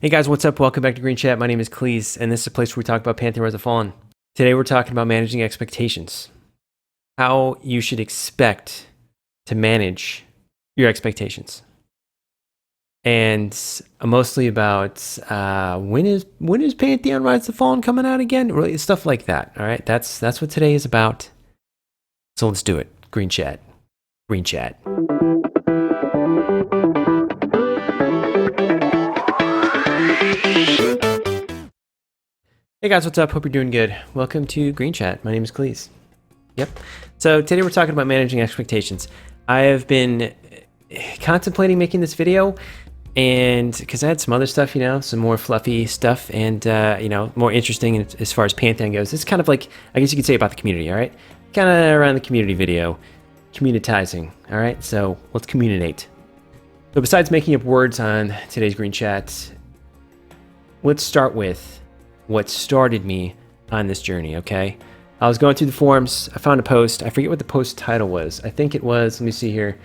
Hey guys, what's up? Welcome back to Green Chat. My name is Cleeze, and this is a place where we talk about Pantheon Newsletter Fallen. Today we're talking about managing expectations. How you should expect to manage your expectations. And mostly about when is Pantheon Rise of the Fallen coming out again? Really, stuff like that. All right, that's what today is about. So let's do it. Green Chat. Green Chat. Hey guys, what's up? Hope you're doing good. Welcome to Green Chat. My name is Cleeze. Yep. So today we're talking about managing expectations. I have been contemplating making this video, and because I had some other stuff, some more fluffy stuff, and more interesting as far as Pantheon goes. It's kind of like, I guess you could say, about the community. All right, kind of around the community video, communitizing. All right, so let's communicate. So besides making up words on today's Green Chat, let's start with what started me on this journey, okay? I was going through the forums. I found a post. I forget what the post title was. I think it was, let me see here,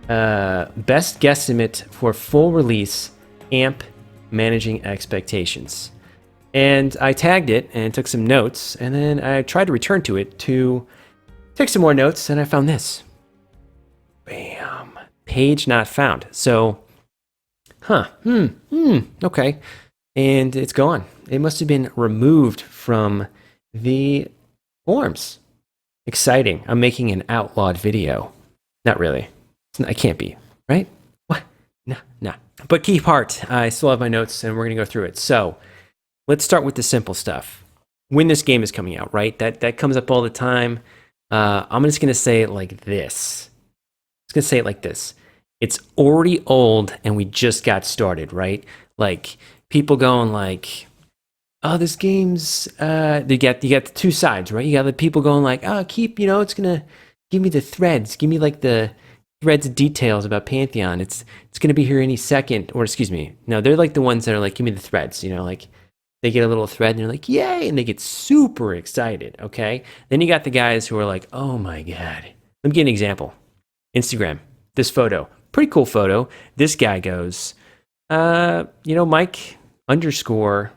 best guesstimate for full release AMP managing expectations. And I tagged it and took some notes, and then I tried to return to it to take some more notes, and I found this. Bam. Page not found. So, okay. And it's gone. It must have been removed from the forums. Exciting. I'm making an outlawed video. Not really. I can't be, right? What? Nah. But key part, I still have my notes and we're going to go through it. So let's start with the simple stuff. When this game is coming out, right? That comes up all the time. I'm just going to say it like this. I'm just going to say it like this. It's already old and we just got started, right? Like, people going like, oh, this game's, you got the two sides, right? You got the people going like, oh, it's gonna give me the threads, give me like the threads of details about Pantheon. It's gonna be here any second, or excuse me. No, they're like the ones that are like, give me the threads, like they get a little thread and they're like, yay, and they get super excited, okay? Then you got the guys who are like, oh my God. Let me give an example. Instagram, this photo, pretty cool photo. This guy goes, Mike _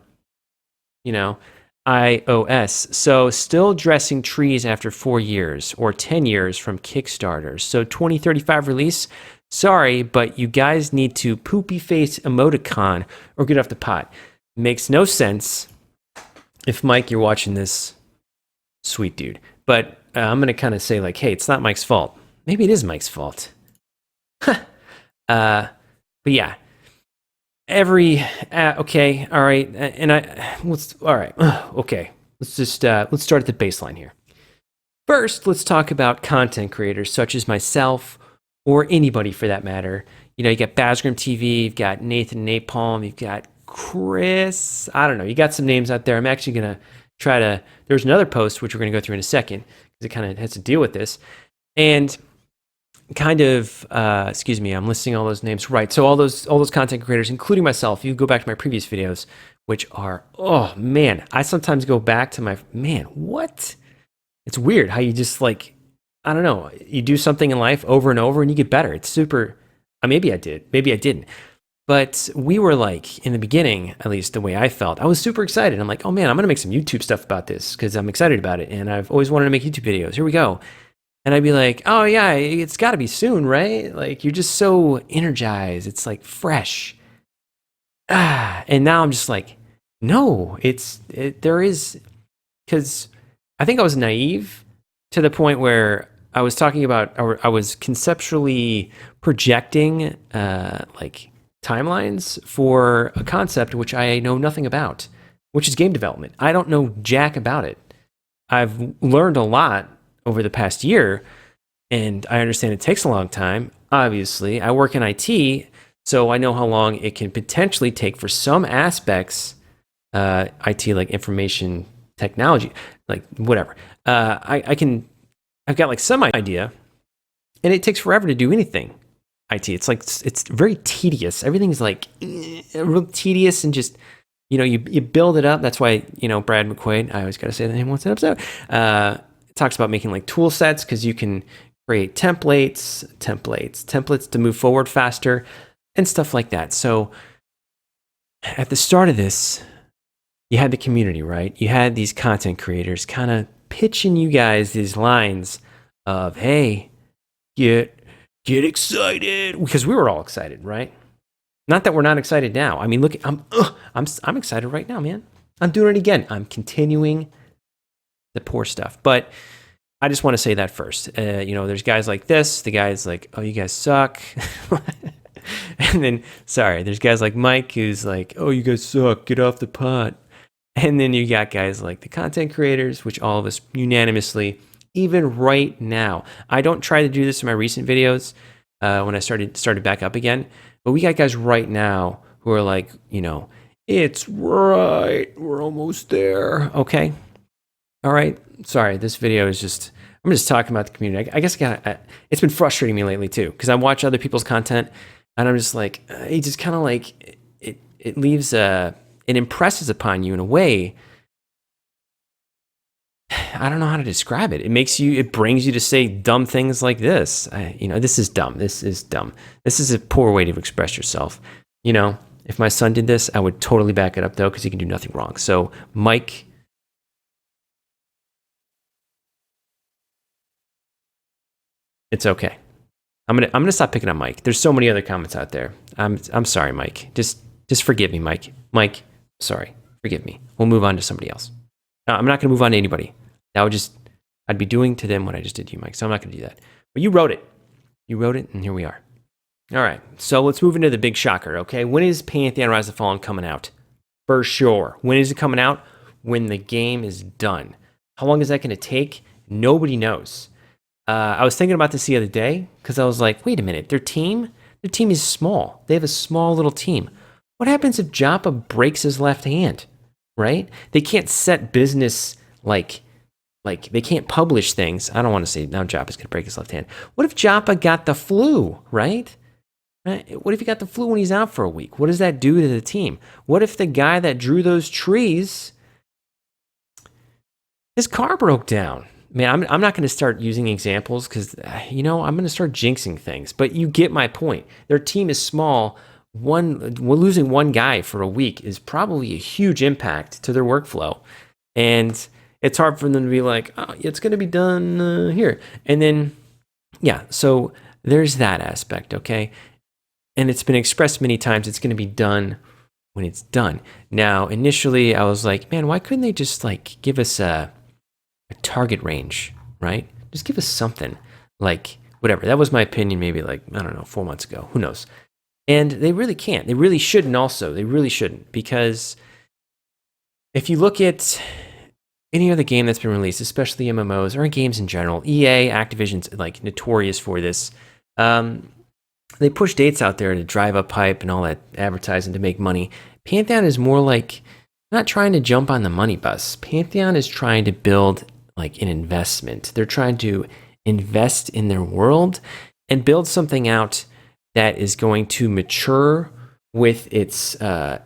iOS. So still dressing trees after 4 years or 10 years from Kickstarter. So 2035 release. Sorry, but you guys need to poopy face emoticon or get off the pot. Makes no sense. If Mike, you're watching this, sweet dude. But I'm going to kind of say like, hey, it's not Mike's fault. Maybe it is Mike's fault. But yeah. Okay, all right, and okay, let's start at the baseline here. First, let's talk about content creators such as myself or anybody for that matter. You got Basgrim TV, you've got Nathan Napalm, you've got Chris, I don't know, you got some names out there. I'm actually gonna try to, there's another post which we're gonna go through in a second because it kind of has to deal with this, and kind of, excuse me, I'm listing all those names. Right, so all those content creators, including myself, you go back to my previous videos, which are, oh man, I sometimes go back to what? It's weird how you just like, I don't know, you do something in life over and over and you get better. It's super, maybe I did, maybe I didn't. But we were like, in the beginning, at least the way I felt, I was super excited. I'm like, oh man, I'm gonna make some YouTube stuff about this because I'm excited about it. And I've always wanted to make YouTube videos. Here we go. And I'd be like, oh yeah, it's got to be soon, right? Like, you're just so energized. It's like fresh. And now I'm just like, no, there is, because I think I was naive to the point where I was talking about, or I was conceptually projecting like timelines for a concept which I know nothing about, which is game development. I don't know jack about it. I've learned a lot over the past year, and I understand it takes a long time. Obviously, I work in IT, so I know how long it can potentially take for some aspects, IT like information technology, like whatever. I've got like some idea, and it takes forever to do anything. IT, it's very tedious. Everything's like real tedious and just, you build it up. That's why, Brad McQuaid, I always got to say the name once an episode, talks about making like tool sets because you can create templates to move forward faster and stuff like that. So at the start of this, you had the community, right? You had these content creators kind of pitching you guys these lines of, hey, get excited, because we were all excited, right? Not that we're not excited now. I mean, look, I'm excited right now, man. I'm doing it again. I'm continuing the poor stuff, but I just want to say that first. There's guys like this. The guy's like, oh, you guys suck. And then, there's guys like Mike who's like, oh, you guys suck. Get off the pot. And then you got guys like the content creators, which all of us unanimously, even right now, I don't try to do this in my recent videos when I started back up again, but we got guys right now who are like, it's right. We're almost there. Okay. All right. Sorry. This video is I'm just talking about the community. I guess it's been frustrating me lately too, because I watch other people's content and I'm just like, it just kind of like, it leaves it impresses upon you in a way, I don't know how to describe it. It brings you to say dumb things like this. This is dumb. This is dumb. This is a poor way to express yourself. If my son did this, I would totally back it up though, because he can do nothing wrong. So Mike, it's okay. I'm gonna stop picking on Mike. There's so many other comments out there. I'm sorry, Mike. Just forgive me, Mike. Mike, sorry. Forgive me. We'll move on to somebody else. No, I'm not gonna move on to anybody. I'd be doing to them what I just did to you, Mike. So I'm not gonna do that. But you wrote it. You wrote it, and here we are. All right. So let's move into the big shocker. Okay. When is Pantheon Rise of the Fallen coming out? For sure. When is it coming out? When the game is done. How long is that gonna take? Nobody knows. I was thinking about this the other day because I was like, wait a minute, their team is small. They have a small little team. What happens if Joppa breaks his left hand, right? They can't set business like they can't publish things. I don't want to say now Joppa's going to break his left hand. What if Joppa got the flu, right? What if he got the flu when he's out for a week? What does that do to the team? What if the guy that drew those trees, his car broke down? Man, I'm not going to start using examples because, I'm going to start jinxing things. But you get my point. Their team is small. Losing one guy for a week is probably a huge impact to their workflow. And it's hard for them to be like, oh, it's going to be done here. And then, so there's that aspect, okay? And it's been expressed many times, it's going to be done when it's done. Now, initially, I was like, man, why couldn't they just give us a target range, right? Just give us something, whatever. That was my opinion maybe 4 months ago. Who knows? And they really can't. They really shouldn't also. They really shouldn't, because if you look at any other game that's been released, especially MMOs or games in general, EA, Activision's notorious for this. They push dates out there to drive up hype and all that advertising to make money. Pantheon is more not trying to jump on the money bus. Pantheon is trying to build an investment. They're trying to invest in their world and build something out that is going to mature with its, the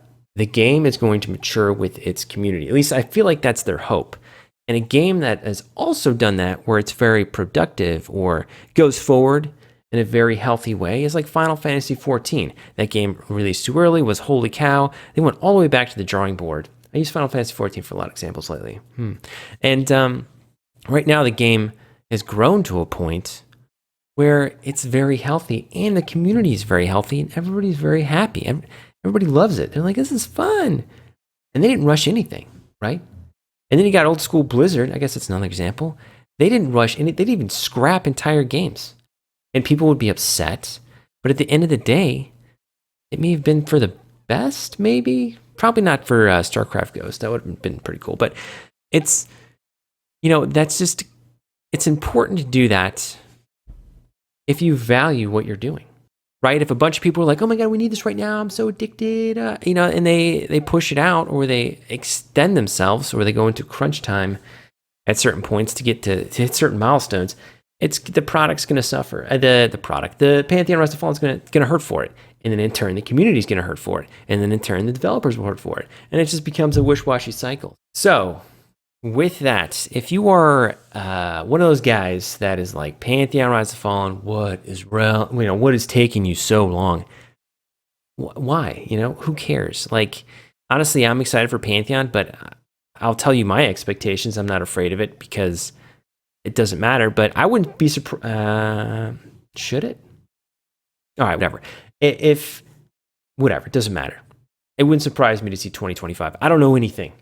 game is going to mature with its community. At least I feel like that's their hope. And a game that has also done that, where it's very productive or goes forward in a very healthy way, is Final Fantasy XIV. That game released too early, was holy cow. They went all the way back to the drawing board. I use Final Fantasy XIV for a lot of examples lately. And right now the game has grown to a point where it's very healthy and the community is very healthy and everybody's very happy. Everybody loves it. They're like, this is fun. And they didn't rush anything, right? And then you got old school Blizzard. I guess that's another example. They didn't rush any. They didn't even scrap entire games. And people would be upset. But at the end of the day, it may have been for the best, maybe. Probably not for StarCraft Ghost. That would have been pretty cool. But it's, that's just, it's important to do that if you value what you're doing, right? If a bunch of people are like, oh my God, we need this right now, I'm so addicted, and they push it out, or they extend themselves, or they go into crunch time at certain points to get to hit certain milestones, the product's going to suffer. The Pantheon Rise of the Fallen is going to hurt for it. And then in turn, the community is going to hurt for it. And then in turn, the developers will hurt for it. And it just becomes a wish-washy cycle. So with that, if you are one of those guys that is like, Pantheon Rise of the Fallen, what is taking you so long? Why? Who cares? Like, honestly, I'm excited for Pantheon, but I'll tell you my expectations. I'm not afraid of it because it doesn't matter, but I wouldn't be surprised. Should it? All right, whatever. If whatever, it doesn't matter. It wouldn't surprise me to see 2025. I don't know anything.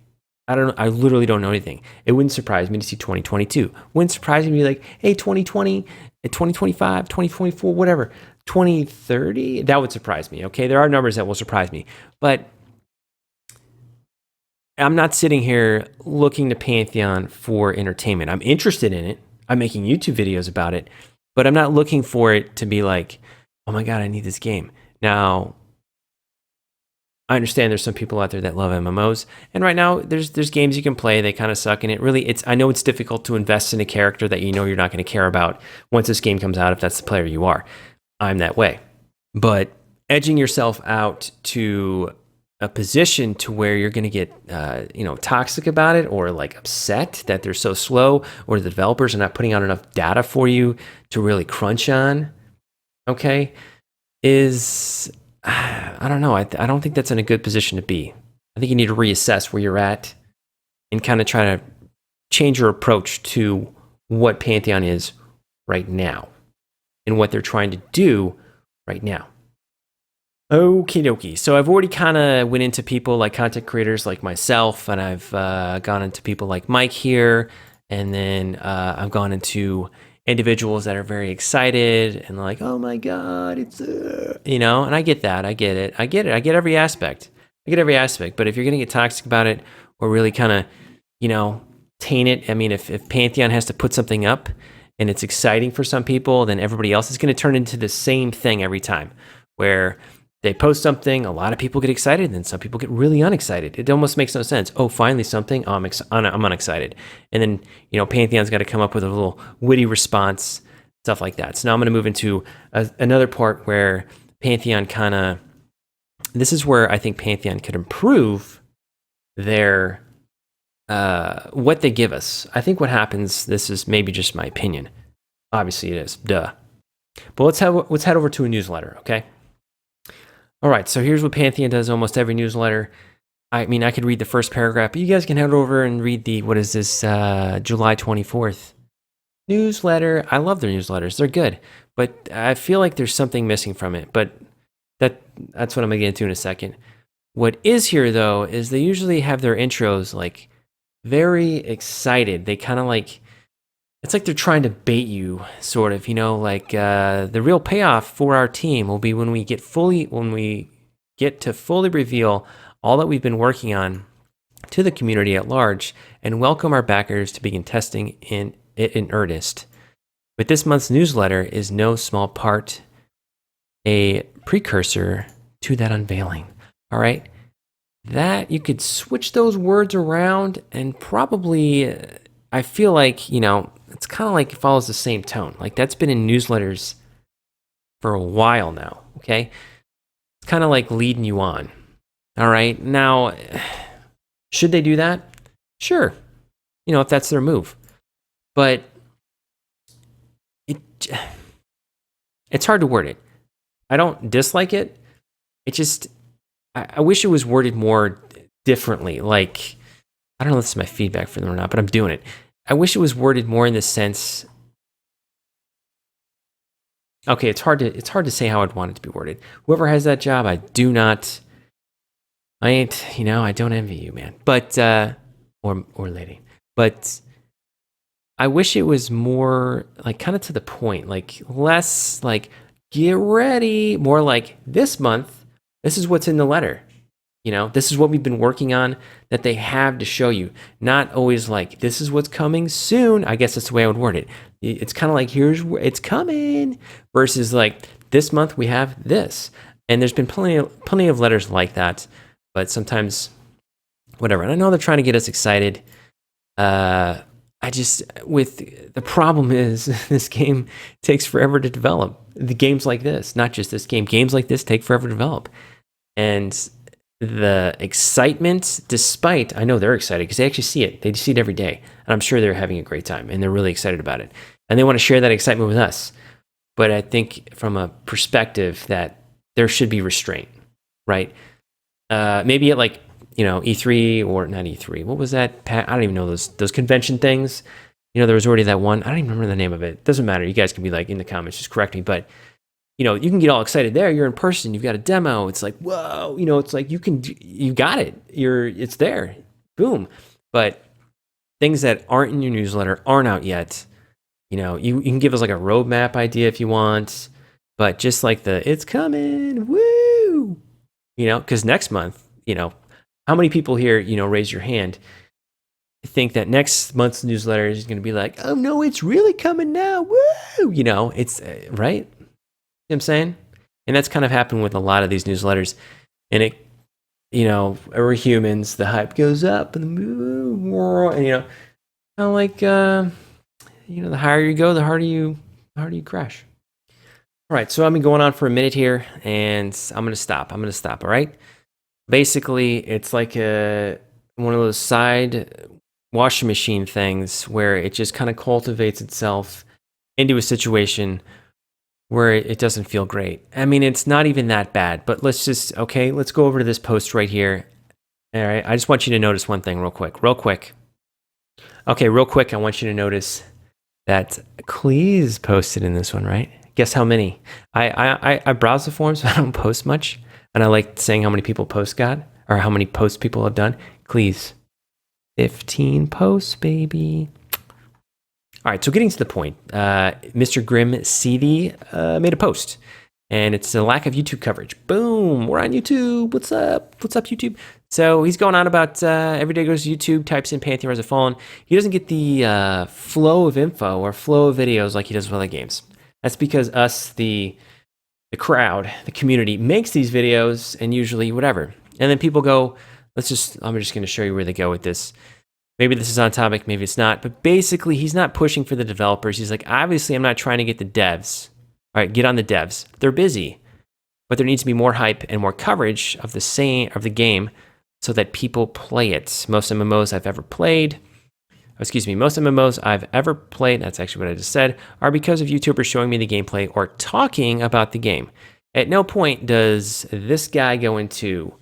I literally don't know anything. It wouldn't surprise me to see 2022. Wouldn't surprise me to be like, hey, 2020, 2025, 2024, whatever. 2030, that would surprise me. Okay, there are numbers that will surprise me, but I'm not sitting here looking to Pantheon for entertainment. I'm interested in it. I'm making YouTube videos about it, but I'm not looking for it to be like, oh my God, I need this game. Now, I understand there's some people out there that love MMOs, and right now there's games you can play. They kind of suck, and I know it's difficult to invest in a character that you're not going to care about once this game comes out if that's the player you are. I'm that way. But edging yourself out to a position to where you're going to get toxic about it, or like upset that they're so slow, or the developers are not putting out enough data for you to really crunch on, okay, is, I don't know. I don't think that's in a good position to be. I think you need to reassess where you're at and kind of try to change your approach to what Pantheon is right now and what they're trying to do right now. Okie dokie. So I've already kind of went into people like content creators like myself, and I've gone into people like Mike here, and then I've gone into individuals that are very excited and like, oh my God, it's, and I get that. I get it. I get every aspect. But if you're going to get toxic about it or really kind of, taint it, I mean, if Pantheon has to put something up and it's exciting for some people, then everybody else is going to turn into the same thing every time, where they post something, a lot of people get excited, and then some people get really unexcited. It almost makes no sense. Oh, finally something. Oh, I'm unexcited. And then, Pantheon's got to come up with a little witty response, stuff like that. So now I'm going to move into another part where Pantheon this is where I think Pantheon could improve their, what they give us. I think what happens, this is maybe just my opinion. Obviously it is, duh. But let's head over to a newsletter, okay? All right, so here's what Pantheon does almost every newsletter. I mean, I could read the first paragraph, but you guys can head over and read July 24th newsletter. I love their newsletters. They're good, but I feel like there's something missing from it, but that's what I'm going to get into in a second. What is here, though, is they usually have their intros, like, very excited. They kind of like, it's like they're trying to bait you, sort of, like the real payoff for our team will be when we get to fully reveal all that we've been working on to the community at large and welcome our backers to begin testing in earnest. But this month's newsletter is no small part a precursor to that unveiling. All right, that you could switch those words around and probably, I feel like, it's kind of like it follows the same tone. Like that's been in newsletters for a while now, okay? It's kind of like leading you on. All right, now, should they do that? Sure, if that's their move. But it's hard to word it. I don't dislike it. It just, I wish it was worded more differently. Like, I don't know if this is my feedback for them or not, but I'm doing it. I wish it was worded more in the sense. Okay, it's hard to say how I'd want it to be worded. Whoever has that job, I don't envy you, man. But or lady. But I wish it was more like kind of to the point, like less like get ready, more like this month, this is what's in the letter. This is what we've been working on that they have to show you. Not always like, this is what's coming soon. I guess that's the way I would word it. It's kind of like, here's where it's coming, versus like, this month we have this. And there's been plenty of letters like that, but sometimes, whatever. And I know they're trying to get us excited. The problem is this game takes forever to develop. The games like this, not just this game, games like this take forever to develop. And the excitement, despite, I know they're excited because they actually see it. They see it every day. And I'm sure they're having a great time and they're really excited about it. And they want to share that excitement with us. But I think from a perspective that there should be restraint. right? Maybe at like, E3 or not E3. What was that? I don't even know those convention things. There was already that one. I don't even remember the name of it. Doesn't matter. You guys can be like in the comments, just correct me. But you can get all excited there. You're in person. You've got a demo. It's like, whoa. It's like you got it. It's there. Boom. But things that aren't in your newsletter aren't out yet. You can give us like a roadmap idea if you want, but just like it's coming, woo. Because next month, how many people here, raise your hand, think that next month's newsletter is going to be like, oh no, it's really coming now, woo. It's right. You know what I'm saying? And that's kind of happened with a lot of these newsletters. And we're humans, the hype goes up and kind of like, the higher you go, the harder you crash. All right, so I've been going on for a minute here, and I'm going to stop. All right? Basically, it's like one of those side washing machine things where it just kind of cultivates itself into a situation where it doesn't feel great. I mean, it's not even that bad, but let's go over to this post right here. All right, I just want you to notice one thing real quick. Okay, real quick, I want you to notice that Cleeze posted in this one, right? Guess how many? I browse the forums, but I don't post much. And I like saying how many people post got, or how many posts people have done. Cleeze, 15 posts, baby. All right, so getting to the point, Mr. Grim CD made a post, and it's a lack of YouTube coverage. Boom, we're on YouTube. What's up, YouTube? So he's going on about every day goes to YouTube, types in Pantheon Rise of Fallen. He doesn't get the flow of info or flow of videos like he does with other games. That's because us, the crowd, the community, makes these videos and usually whatever. And then people go, I'm just going to show you where they go with this. Maybe this is on topic, maybe it's not. But basically, he's not pushing for the developers. He's like, obviously, I'm not trying to get the devs. All right, get on the devs. They're busy. But there needs to be more hype and more coverage of the game so that people play it. Most MMOs I've ever played, that's actually what I just said, are because of YouTubers showing me the gameplay or talking about the game. At no point does this guy go into,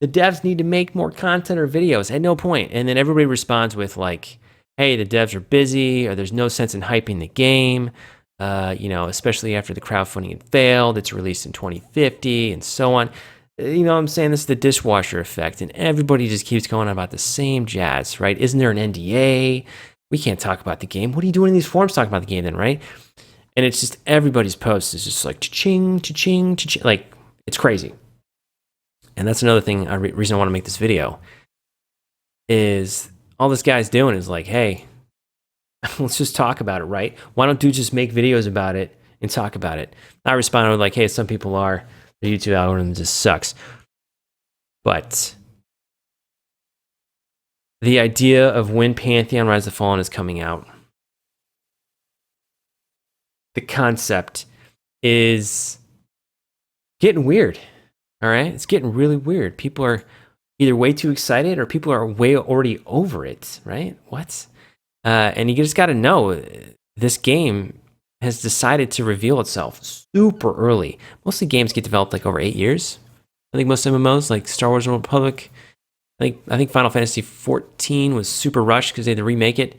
the devs need to make more content or videos. At no point. And then everybody responds with like, hey, the devs are busy, or there's no sense in hyping the game, especially after the crowdfunding had failed, it's released in 2050, and so on. You know what I'm saying? This is the dishwasher effect, and everybody just keeps going on about the same jazz, right? Isn't there an NDA? We can't talk about the game. What are you doing in these forums talking about the game then, right? And it's just everybody's post is just like cha-ching, cha-ching, cha-ching. Like, it's crazy. And that's another thing, reason I want to make this video, is all this guy's doing is like, hey, let's just talk about it, right? Why don't dudes just make videos about it and talk about it? I responded with like, hey, some people are. The YouTube algorithm just sucks. But the idea of when Pantheon Rise of Fallen is coming out, the concept is getting weird. All right? It's getting really weird. People are either way too excited or people are way already over it, right? What? And you just got to know this game has decided to reveal itself super early. Most of the games get developed like over 8 years. I think most MMOs, like Star Wars: The Old Republic, I think Final Fantasy 14 was super rushed because they had to remake it.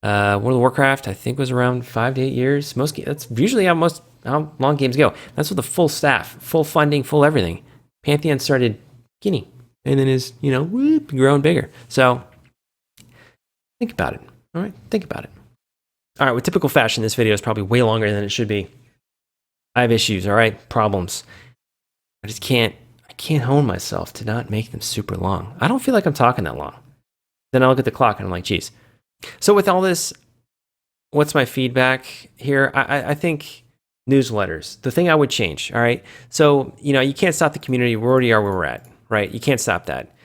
World of Warcraft, I think, was around 5 to 8 years. That's usually how long games go. That's with the full staff, full funding, full everything. Pantheon started skinny and then is, growing bigger. So think about it. All right, think about it. All right, with typical fashion, this video is probably way longer than it should be. I have issues, all right? Problems. I can't hone myself to not make them super long. I don't feel like I'm talking that long. Then I look at the clock and I'm like, geez. So with all this, what's my feedback here? I think newsletters, the thing I would change, all right? So, you can't stop the community. We already are where we're at, right? You can't stop that.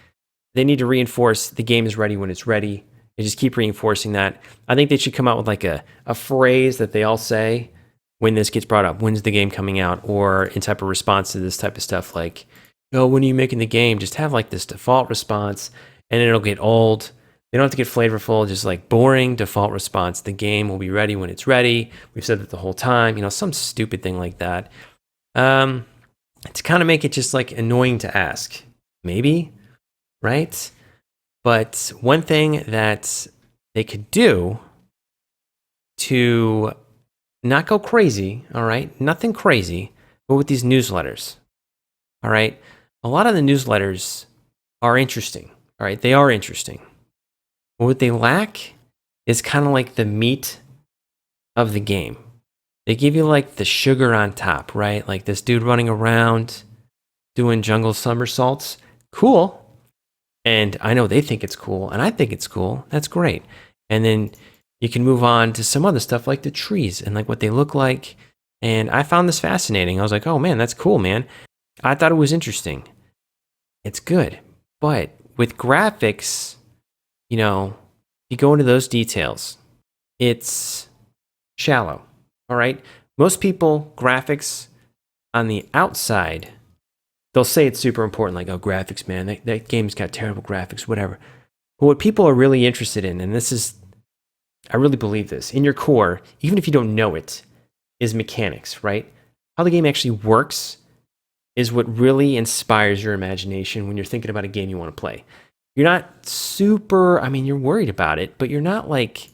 They need to reinforce the game is ready when it's ready. They just keep reinforcing that. I think they should come out with like a phrase that they all say when this gets brought up. When's the game coming out? Or in type of response to this type of stuff like, when are you making the game? Just have like this default response and it'll get old. They don't have to get flavorful, just like boring default response. The game will be ready when it's ready. We've said that the whole time, some stupid thing like that. to kind of make it just like annoying to ask. Maybe, right? But one thing that they could do to not go crazy, all right? Nothing crazy, but with these newsletters, all right? A lot of the newsletters are interesting, all right? They are interesting. But what they lack is kind of like the meat of the game. They give you like the sugar on top, right? Like this dude running around doing jungle somersaults. Cool. And I know they think it's cool, and I think it's cool. That's great. And then you can move on to some other stuff like the trees and like what they look like. And I found this fascinating. I was like, oh man, that's cool, man. I thought it was interesting. It's good. But with graphics, you know, you go into those details, it's shallow. All right. Most people, graphics on the outside, they'll say it's super important, like, oh, graphics, man, that game's got terrible graphics, whatever. But what people are really interested in, and this is, I really believe this, in your core, even if you don't know it, is mechanics, right? How the game actually works is what really inspires your imagination when you're thinking about a game you want to play. You're not super, I mean, you're worried about it, but you're not like,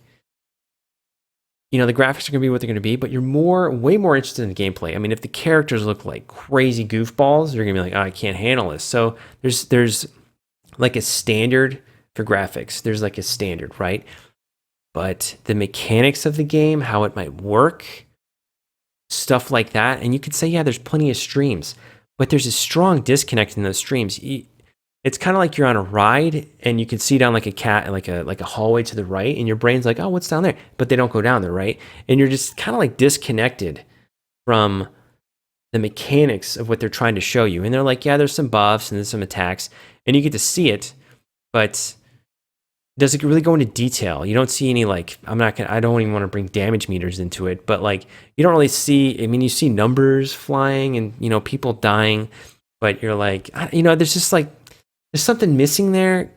you know, the graphics are going to be what they're going to be, but you're way more interested in the gameplay. I mean, if the characters look like crazy goofballs, you're going to be like, oh, I can't handle this. So there's like a standard for graphics. There's like a standard, right? But the mechanics of the game, how it might work, stuff like that. And you could say, yeah, there's plenty of streams, but there's a strong disconnect in those streams. It's kind of like you're on a ride and you can see down like a hallway to the right, and your brain's like, oh, what's down there? But they don't go down there, right? And you're just kind of like disconnected from the mechanics of what they're trying to show you. And they're like, yeah, there's some buffs and there's some attacks, and you get to see it, but does it really go into detail? You don't see any like, I don't even want to bring damage meters into it, but like you don't really see, I mean, you see numbers flying and, you know, people dying, but you're like, you know, there's just like, there's something missing there,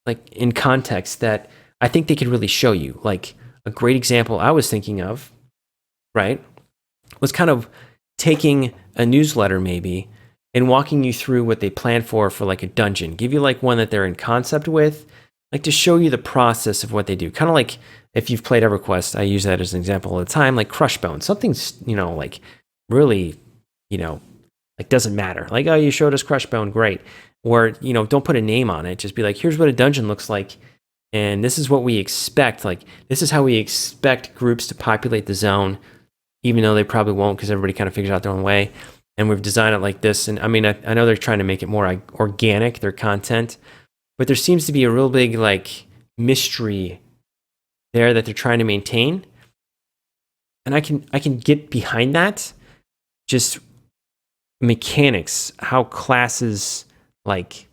like in context, that I think they could really show you. Like a great example I was thinking of, right, was kind of taking a newsletter maybe and walking you through what they plan for like a dungeon. Give you like one that they're in concept with, like to show you the process of what they do. Kind of like if you've played EverQuest, I use that as an example all the time, like Crushbone. Something's, you know, like really, you know, like doesn't matter. Like, oh, you showed us Crushbone, great. Or, you know, don't put a name on it. Just be like, here's what a dungeon looks like. And this is what we expect. Like, this is how we expect groups to populate the zone, even though they probably won't because everybody kind of figures out their own way. And we've designed it like this. And I mean, I know they're trying to make it more organic, their content, but there seems to be a real big like mystery there that they're trying to maintain. And I can get behind that. Just mechanics, how classes like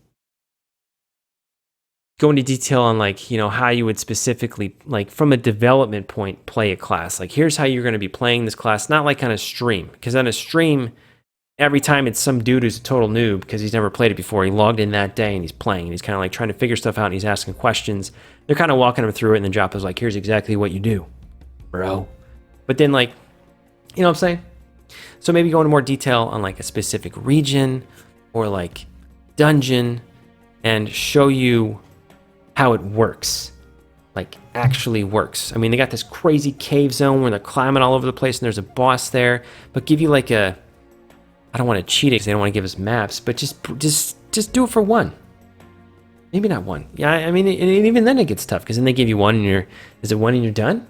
go into detail on like, you know, how you would specifically like from a development point play a class. Like here's how you're going to be playing this class, not like on a stream, because on a stream every time it's some dude who's a total noob because he's never played it before. He logged in that day and he's playing and he's kind of like trying to figure stuff out and he's asking questions. They're kind of walking him through it, and then Joppa's like, here's exactly what you do, bro. But then like, you know what I'm saying? So maybe go into more detail on like a specific region or like dungeon and show you how it works, like actually works. I mean, they got this crazy cave zone where they're climbing all over the place and there's a boss there, but give you like a, I don't want to cheat it because they don't want to give us maps, but just do it for one. Maybe not one. Yeah, I mean, and even then it gets tough because then they give you one and is it one and you're done?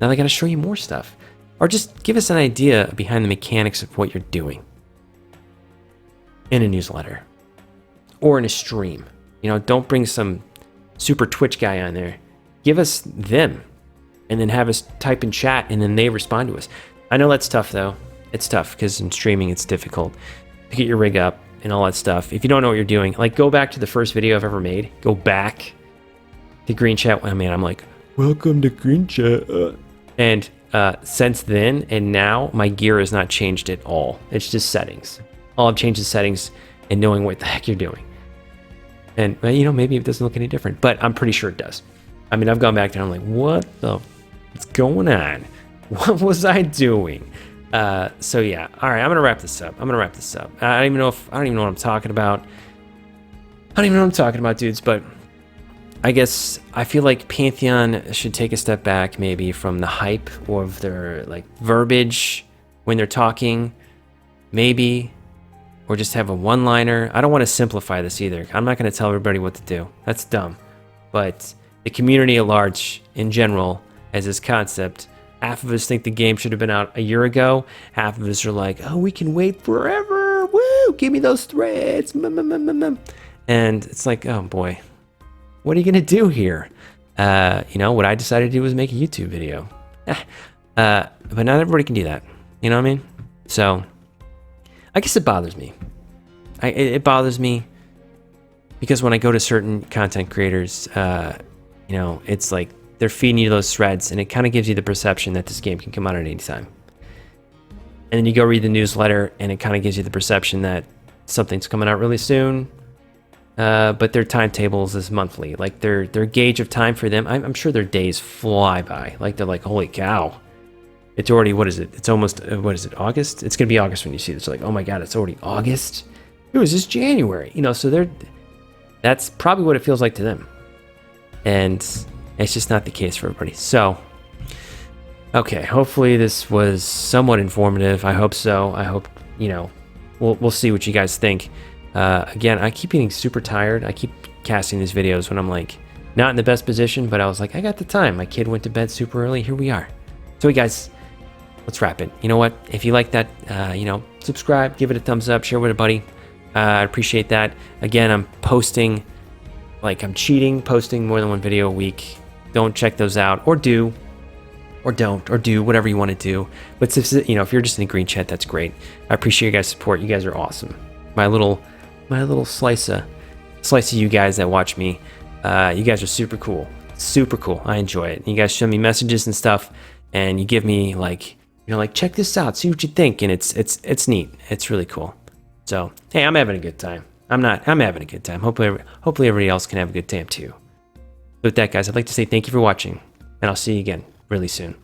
Now they got to show you more stuff. Or just give us an idea behind the mechanics of what you're doing in a newsletter or in a stream. You know, don't bring some super Twitch guy on there. Give us them and then have us type in chat and then they respond to us. I know that's tough though. It's tough because in streaming it's difficult to get your rig up and all that stuff. If you don't know what you're doing, like go back to the first video I've ever made. Go back to Green Chat. I mean, I'm like, welcome to Green Chat. And since then and now, my gear has not changed at all. It's just settings. All I've changed is settings and knowing what the heck you're doing. And, you know, maybe it doesn't look any different, but I'm pretty sure it does. I mean, I've gone back there and I'm like, what's going on? What was I doing? So yeah, all right, I'm gonna wrap this up. I don't even know what I'm talking about. Dudes, but I guess I feel like Pantheon should take a step back maybe from the hype of their like verbiage when they're talking, maybe, or just have a one-liner. I don't want to simplify this either. I'm not going to tell everybody what to do. That's dumb. But the community at large, in general, as this concept, half of us think the game should have been out a year ago. Half of us are like, oh, we can wait forever. Woo, give me those threads. And it's like, oh boy, what are you going to do here? What I decided to do was make a YouTube video. But not everybody can do that. You know what I mean? So I guess it bothers me. It bothers me because when I go to certain content creators, it's like they're feeding you those threads, and it kind of gives you the perception that this game can come out at any time. And then you go read the newsletter, and it kind of gives you the perception that something's coming out really soon. But their timetables is monthly. Like their gauge of time for them, I'm sure their days fly by. Like they're like, holy cow. It's already, what is it? It's almost, August? It's going to be August when you see this. Like, oh my God, it's already August? It was just January. So that's probably what it feels like to them. And it's just not the case for everybody. So, okay, hopefully this was somewhat informative. I hope so. I hope, we'll see what you guys think. Again, I keep getting super tired. I keep casting these videos when I'm like, not in the best position, but I was like, I got the time. My kid went to bed super early. Here we are. So, guys, let's wrap it. You know what? If you like that, subscribe, give it a thumbs up, share with a buddy. I appreciate that. Again, I'm posting, I'm cheating, posting more than one video a week. Don't check those out, or do, or don't, or do whatever you want to do. But if you're just in a green chat, that's great. I appreciate you guys' support. You guys are awesome. My little slice of you guys that watch me. You guys are super cool. Super cool. I enjoy it. You guys send me messages and stuff, and you give me check this out, see what you think, and it's neat. It's really cool. So hey, I'm having a good time. I'm having a good time. Hopefully everybody else can have a good time too. With that, guys, I'd like to say thank you for watching, and I'll see you again really soon.